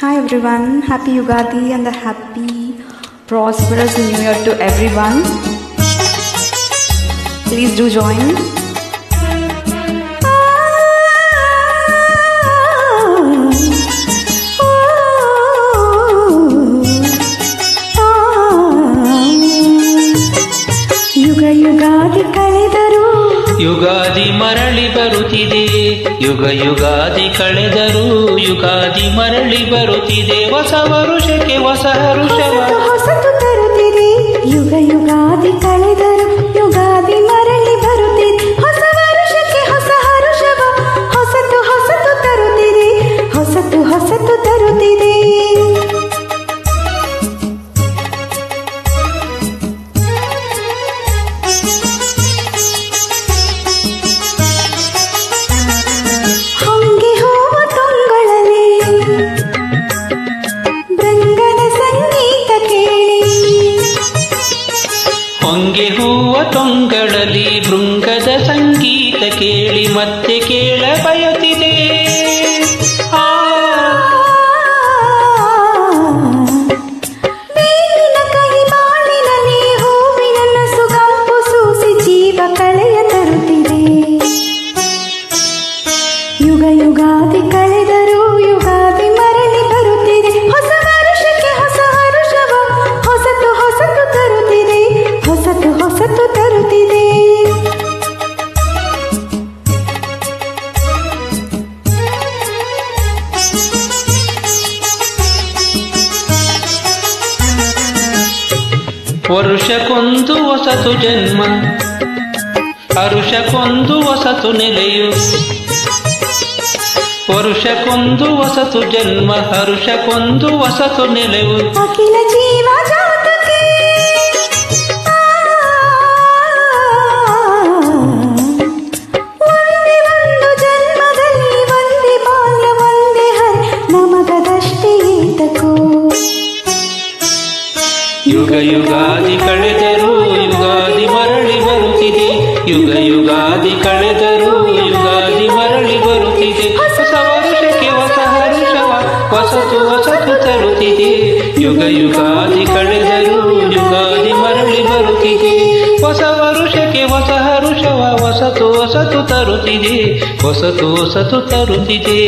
Hi everyone, happy Yugadi and a happy prosperous new year to everyone. Please do join. ಯುಗ ಯುಗಾದಿ ಕಳೆದರು ಯುಗಾದಿ ಮರಳಿ ಬರುತ್ತಿದೆ, ಯುಗ ಯುಗಾದಿ ಕಳೆದರೂ ಯುಗಾದಿ ಮರಳಿ ಬರುತ್ತಿದೆ. ಹೊಸ ವರುಷಕ್ಕೆ ಹೊಸ ಹರುಷವ ಹೊಸತು ತರುತ್ತಿದೆ. ಯುಗ ಯುಗಾದಿ ಕಳೆದರು ಯುಗಾದಿ ಮರಳಿ ಬರುತ್ತಿದೆ. ಹೊಸ ವರುಷಕ್ಕೆ ಹೊಸ ಹರುಷವ ಹೊಸತು ಹೊಸತು ತರುತ್ತಿದೆ. ಹೊಸತು ಹೊಸತು ತರುತ್ತಿದೆ. ಹೊಂಗೆ ಹೂವ ತೊಂಗಳಲಿ ಭೃಂಗದ ಸಂಗೀತ ಕೇಳಿ ಮತ್ತೆ ಕೇಳ ಬಯತಿದೆ. ಬೇವಿನ ಕಹಿ ಬಾಳಿನಲ್ಲಿ ಹೂವಿನ ಸುಗಂಪು ಸೂಸಿ ಜೀವ ಕಳೆಯ ತರುತ್ತಿದೆ. ಯುಗ ಯುಗಾದಿ ಕಳೆದರೂ ಯುಗಾದಿ ಮರಳಿ ಬರುತ್ತಿದೆ. ಹೊಸ ವರುಷಕ್ಕೆ ಹೊಸ ಹರುಷವ ಹೊಸತು ಹೊಸತು ತರುತ್ತಿದೆ. ಹೊಸತು ಹೊಸತು ತರುತ್ತಿದೆ. ವರುಷಕ್ಕೊಂದು ಹೊಸತು ಜನ್ಮ, ಹರುಷಕ್ಕೊಂದು ಹೊಸತು ನೆಲೆಯು. ವರುಷಕ್ಕೊಂದು ಹೊಸತು ಜನ್ಮ, ಹರುಷಕ್ಕೊಂದು ಹೊಸತು ನೆಲೆವು. ಅಖಿಲ ಜೀವ ಜಾತಕ್ಕೆ ಒಂದೇ ಒಂದು ಜನ್ಮದಲ್ಲಿ ಒಂದೇ ಬಾಲ್ಯ ಒಂದೇ ಹರಿ ನಮಗದಷ್ಟೇ ಏತಕೋ. ಯುಗ ಯುಗಾದಿ ಕಳೆದರೂ ಯುಗಾದಿ ಮರಳಿ ಬರುತ್ತಿದೆ. ಯುಗ ಯುಗಾದಿ ಕಳೆದರೂ ಯುಗಾದಿ ಮರಳಿ ಬರುತ್ತಿದೆ. ಹೊಸ ವರುಷಕ್ಕೆ ಹೊಸ ಹರುಷವ ಹೊಸತು ಹೊಸತು ತರುತ್ತಿದೆ. ಯುಗ ಯುಗಾದಿ ಕಳೆದರೂ ಯುಗಾದಿ ಮರಳಿ ಬರುತ್ತಿದೆ. ಹೊಸ ವರುಷಕ್ಕೆ ಹೊಸ ಹರುಷವ ಹೊಸತು ಹೊಸತು ತರುತ್ತಿದೆ. ಹೊಸತು ಹೊಸತು ತರುತ್ತಿದೆ.